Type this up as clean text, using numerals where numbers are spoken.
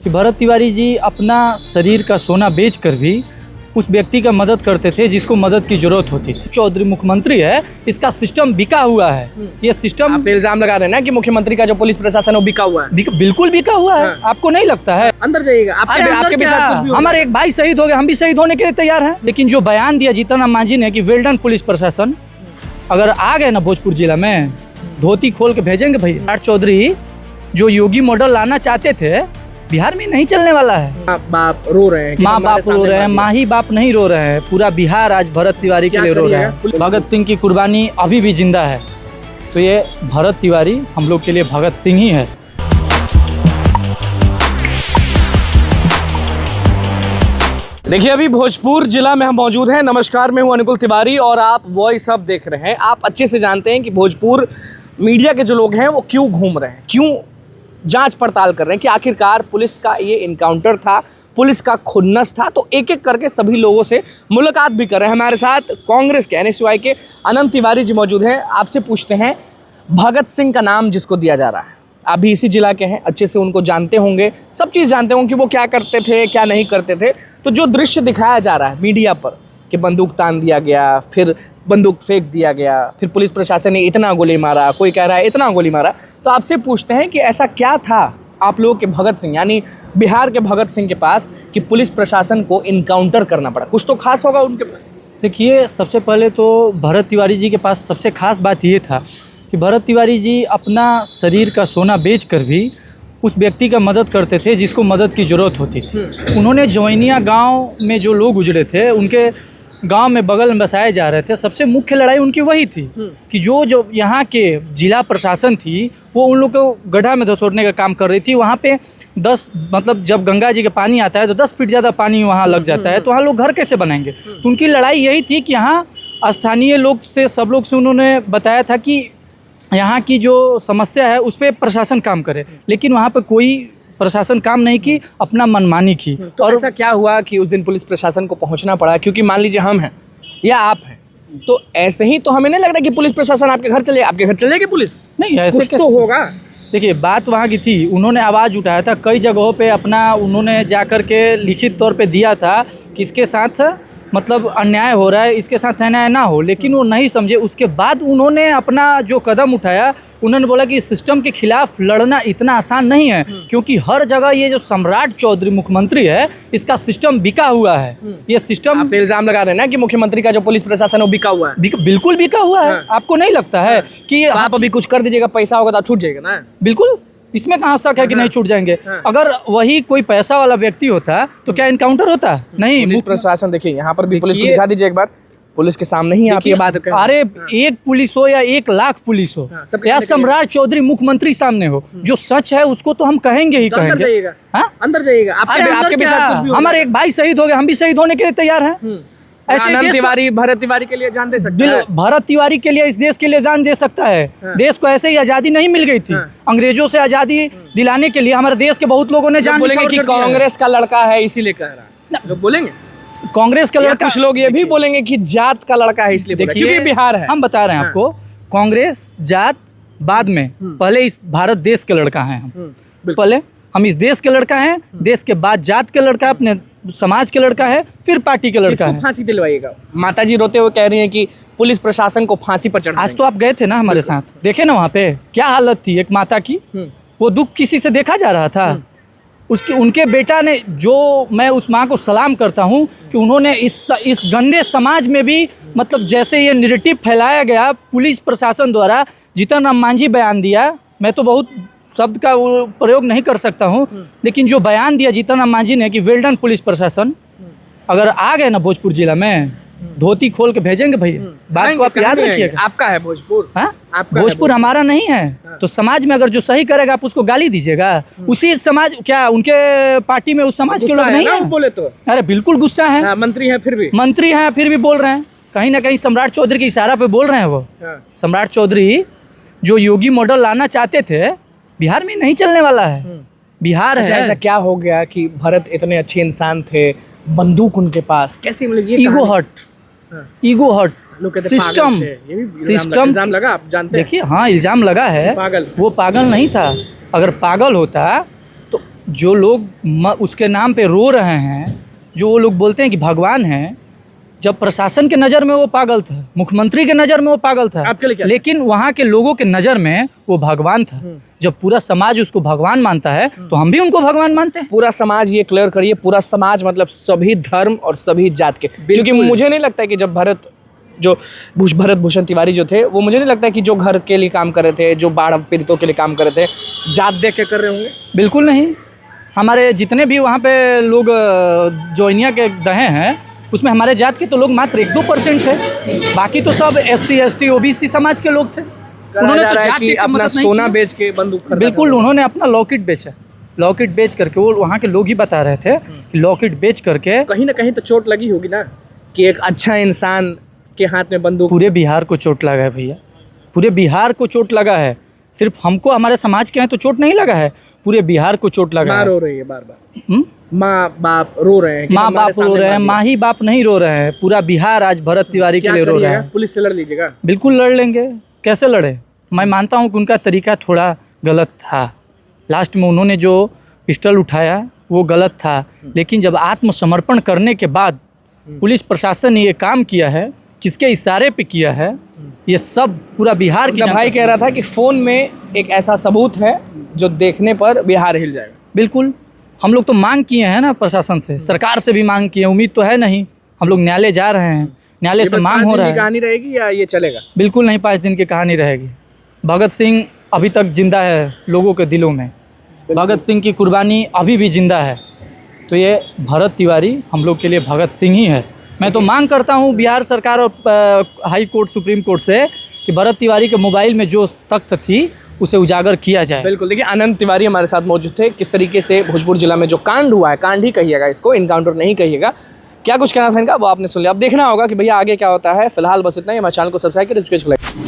कि भरत तिवारी जी अपना शरीर का सोना बेचकर भी उस व्यक्ति का मदद करते थे जिसको मदद की जरूरत होती थी। चौधरी मुख्यमंत्री है, इसका सिस्टम बिका हुआ है। ये सिस्टम आप तो इल्जाम लगा रहे हैं ना कि मुख्यमंत्री का जो पुलिस प्रशासन है वो बिका हुआ है। बिल्कुल बिका हुआ है। आपको नहीं लगता है? अंदर जाइएगा, आपके भी साथ कुछ भी हमारे एक भाई शहीद हो गए, हम भी शहीद होने के लिए तैयार हैं। लेकिन जो बयान दिया जीतन राम मांझी ने कि वेल डन पुलिस प्रशासन, अगर आ गए ना भोजपुर जिला में, धोती खोल के भेजेंगे भैया। चौधरी जो योगी मॉडल लाना चाहते थे, बिहार में नहीं चलने वाला है। माँ बाप रो रहे हैं, माँ बाप रो रहे हैं, माँ ही बाप नहीं रो रहे हैं, पूरा बिहार आज भरत तिवारी के लिए रो रहा है। भगत सिंह की कुर्बानी अभी भी जिंदा है, तो ये भरत तिवारी हम लोग के लिए भगत सिंह ही है। देखिए, अभी भोजपुर जिला में हम मौजूद हैं। नमस्कार, मैं हूं अनुकुल तिवारी और आप वॉइस अब देख रहे हैं। आप अच्छे से जानते हैं कि भोजपुर मीडिया के जो लोग हैं वो क्यों घूम रहे हैं, क्यों जांच पड़ताल कर रहे हैं कि आखिरकार पुलिस का ये इनकाउंटर था, पुलिस का खुन्नस था। तो एक एक करके सभी लोगों से मुलाकात भी कर रहे हैं। हमारे साथ कांग्रेस के NSY के अनंत तिवारी जी मौजूद हैं। आपसे पूछते हैं, भगत सिंह का नाम जिसको दिया जा रहा है, आप भी इसी जिला के हैं, अच्छे से उनको जानते होंगे, सब चीज़ जानते होंगे कि वो क्या करते थे, क्या नहीं करते थे। तो जो दृश्य दिखाया जा रहा है मीडिया पर कि बंदूक तान दिया गया, फिर बंदूक फेंक दिया गया, फिर पुलिस प्रशासन ने इतना गोली मारा, कोई कह रहा है इतना गोली मारा, तो आपसे पूछते हैं कि ऐसा क्या था आप लोगों के भगत सिंह यानी बिहार के भगत सिंह के पास कि पुलिस प्रशासन को इनकाउंटर करना पड़ा? कुछ तो खास होगा उनके पास। देखिए, सबसे पहले तो भरत तिवारी जी के पास सबसे खास बात ये था कि भरत तिवारी जी अपना शरीर का सोना बेचकर भी उस व्यक्ति का मदद करते थे जिसको मदद की ज़रूरत होती थी। उन्होंने जवैनिया गांव में जो लोग गुजरे थे, उनके गांव में बगल में बसाए जा रहे थे, सबसे मुख्य लड़ाई उनकी वही थी कि जो यहाँ के जिला प्रशासन थी वो उन लोग को गड्ढा में धसोड़ने का काम कर रही थी। वहाँ पे 10 मतलब जब गंगा जी का पानी आता है तो 10 फीट ज़्यादा पानी वहाँ लग जाता है, तो वहाँ लोग घर कैसे बनाएंगे? तो उनकी लड़ाई यही थी कि यहाँ स्थानीय लोग से, सब लोग से उन्होंने बताया था कि यहाँ की जो समस्या है उस पर प्रशासन काम करे, लेकिन वहाँ पर कोई प्रशासन काम नहीं की, अपना मनमानी की। तो और ऐसा क्या हुआ कि उस दिन पुलिस प्रशासन को पहुंचना पड़ा? क्योंकि मान लीजिए हम हैं या आप हैं, तो ऐसे ही तो हमें नहीं लग रहा कि पुलिस प्रशासन आपके घर चलेगी पुलिस? नहीं, ऐसे कुछ तो होगा। देखिए, बात वहाँ की थी, उन्होंने आवाज़ उठाया था, कई जगहों पे अपना उन्होंने जा कर के लिखित तौर पे दिया था कि इसके साथ मतलब अन्याय हो रहा है, इसके साथ अन्याय ना हो, लेकिन वो नहीं समझे। उसके बाद उन्होंने अपना जो कदम उठाया, उन्होंने बोला कि इस सिस्टम के खिलाफ लड़ना इतना आसान नहीं है, क्योंकि हर जगह ये जो सम्राट चौधरी मुख्यमंत्री है, इसका सिस्टम बिका हुआ है। ये सिस्टम, आप तो इल्जाम लगा रहे हैं ना कि मुख्यमंत्री का जो पुलिस प्रशासन है वो बिका हुआ है। बिल्कुल बिका हुआ है। आपको नहीं लगता है कि आप अभी कुछ कर दीजिएगा, पैसा होगा तो छूट जाएगा ना? बिल्कुल, इसमें कहाँ शक है कि नहीं छूट जाएंगे। अगर वही कोई पैसा वाला व्यक्ति होता तो क्या इनकाउंटर होता? नहीं। पुलिस प्रशासन, देखिए यहाँ पर भी पुलिस को दिखा दीजिए एक बार, पुलिस के सामने ही आप ये बात करें। अरे, एक पुलिस हो या 1 लाख पुलिस हो या सम्राट चौधरी मुख्यमंत्री सामने हो, जो सच है उसको तो हम कहेंगे ही कहेंगे। अंदर जाइएगा, आपके भी साथ कुछ भी। हमारे एक भाई शहीद हो गए, हम भी शहीद होने के लिए तैयार हैं। ऐसे तिवारी भरत तिवारी के लिए जान दे सकता है। भरत तिवारी के लिए, इस देश के लिए जान दे सकता है। देश को ऐसे ही आज़ादी नहीं मिल गई थी। अंग्रेजों से आज़ादी दिलाने के लिए हमारे देश के बहुत लोगों ने जान बोलेंगे कि कांग्रेस का लड़का है इसीलिए कह रहा है, लोग बोलेंगे कांग्रेस का लड़का। कुछ लोग ये भी बोलेंगे कि जात का लड़का है इसलिए, क्योंकि बिहार है। हम बता रहे हैं आपको, कांग्रेस जात बाद में, पहले इस भारत देश के लड़का हैं हम। पहले हम इस देश के लड़का हैं, देश के बाद जात के लड़का, अपने समाज के लड़का है, फिर पार्टी के लड़का है। फांसी दिलवाइएगा। माताजी रोते हुए कह रही हैं कि पुलिस प्रशासन को फांसी पर चढ़ा। आज तो आप गए थे ना हमारे साथ, देखे ना वहाँ पे क्या हालत थी एक माता की। वो दुख किसी से देखा जा रहा था। उनके बेटा ने, जो मैं उस माँ को सलाम करता हूँ कि उन्होंने इस गंदे समाज में भी, मतलब जैसे ये नैरेटिव फैलाया गया पुलिस प्रशासन द्वारा, जीतन राम मांझी बयान दिया, मैं तो बहुत शब्द का प्रयोग नहीं कर सकता हूँ, लेकिन जो बयान दिया जीतन राम मांझी ने कि वेल डन पुलिस प्रशासन, अगर आ गए ना भोजपुर जिला में, धोती खोल के भेजेंगे भैया। बात को आप याद रखिएगा। आपका है भोजपुर? भोजपुर हमारा नहीं है। तो समाज में अगर जो सही करेगा आप उसको गाली दीजिएगा। उसी समाज, क्या उनके पार्टी में उस समाज के लोग नहीं है? बोले तो अरे बिल्कुल गुस्सा है। मंत्री है फिर भी बोल रहे हैं, कहीं ना कहीं सम्राट चौधरी के इशारा पे बोल रहे हैं। वो सम्राट चौधरी जो योगी मॉडल लाना चाहते थे, बिहार में नहीं चलने वाला है। बिहार है। ऐसा क्या हो गया कि भरत इतने अच्छे इंसान थे, बंदूक उनके पास कैसे, मतलब ये ईगो हर्ट सिस्टम इल्जाम लगा, आप जानते हैं? देखिए, हाँ, इल्जाम लगा है। पागल, वो पागल नहीं था। अगर पागल होता तो जो लोग उसके नाम पे रो रहे हैं, जो वो लोग बोलते हैं कि भगवान है, जब प्रशासन के नज़र में वो पागल था, मुख्यमंत्री के नज़र में वो पागल था, आपके लिए क्या? लेकिन वहाँ के लोगों के नज़र में वो भगवान था। जब पूरा समाज उसको भगवान मानता है तो हम भी उनको भगवान मानते हैं। पूरा समाज, ये क्लियर करिए, पूरा समाज मतलब सभी धर्म और सभी जात के, क्योंकि मुझे नहीं लगता है कि जब भरत भूषण तिवारी जो थे, वो मुझे नहीं लगता है कि जो घर के लिए काम कर रहे थे, जो बाढ़ पीड़ितों के लिए काम कर रहे थे, जात देख के कर रहे होंगे। बिल्कुल नहीं। हमारे जितने भी वहाँ पे लोग जोइनिया के दहे हैं, उसमें हमारे जात के तो लोग मात्र 1-2% थे, बाकी तो सब SC ST OBC समाज के लोग थे। उन्होंने तो जात के अपना सोना बेच के बंदूक खरीदा। बिल्कुल, उन्होंने अपना लॉकेट बेचा। लॉकेट बेच करके, वो वहाँ के लोग ही बता रहे थे कि लॉकेट बेच करके कहीं ना कहीं तो चोट लगी होगी ना, कि एक अच्छा इंसान के हाथ में बंदूक। पूरे बिहार को चोट लगा है भैया, पूरे बिहार को चोट लगा है। सिर्फ हमको, हमारे समाज के हैं तो चोट नहीं लगा है, पूरे बिहार को चोट लगा माँ है। रो रही है बार बार, माँ बाप रो रहे हैं, माँ बाप रो रहे हैं, माँ ही बाप नहीं रो रहे हैं, पूरा बिहार आज भरत तिवारी के लिए रो रहा है। पुलिस से लड़ लीजिएगा। बिल्कुल लड़ लेंगे, कैसे लड़े। मैं मानता हूँ कि उनका तरीका थोड़ा गलत था, लास्ट में उन्होंने जो पिस्टल उठाया वो गलत था, लेकिन जब आत्मसमर्पण करने के बाद पुलिस प्रशासन ने ये काम किया है, किसके इशारे पे किया है, ये सब पूरा बिहार की जनता भाई कह रहा था कि फ़ोन में एक ऐसा सबूत है जो देखने पर बिहार हिल जाएगा। बिल्कुल, हम लोग तो मांग किए हैं ना प्रशासन से, सरकार से भी मांग किए, उम्मीद तो है नहीं। हम लोग न्यायालय जा रहे हैं, न्यायालय से मांग हो रहा है। कहानी रहेगी या ये चलेगा? बिल्कुल नहीं, 5 दिन की कहानी रहेगी। भगत सिंह अभी तक जिंदा है लोगों के दिलों में, भगत सिंह की कुर्बानी अभी भी जिंदा है, तो ये भरत तिवारी हम लोग के लिए भगत सिंह ही है। मैं तो मांग करता हूँ बिहार सरकार और हाई कोर्ट, सुप्रीम कोर्ट से कि भरत तिवारी के मोबाइल में जो तथ्य थी उसे उजागर किया जाए। बिल्कुल। देखिए, अनंत तिवारी हमारे साथ मौजूद थे। किस तरीके से भोजपुर जिला में जो कांड हुआ है, कांड ही कहिएगा इसको, इनकाउंटर नहीं कहिएगा, क्या कुछ कहना था इनका वो आपने सुन लिया। अब देखना होगा कि भैया आगे क्या होता है। फिलहाल बस इतना ही। हमारे चैनल को सब्सक्राइब करें।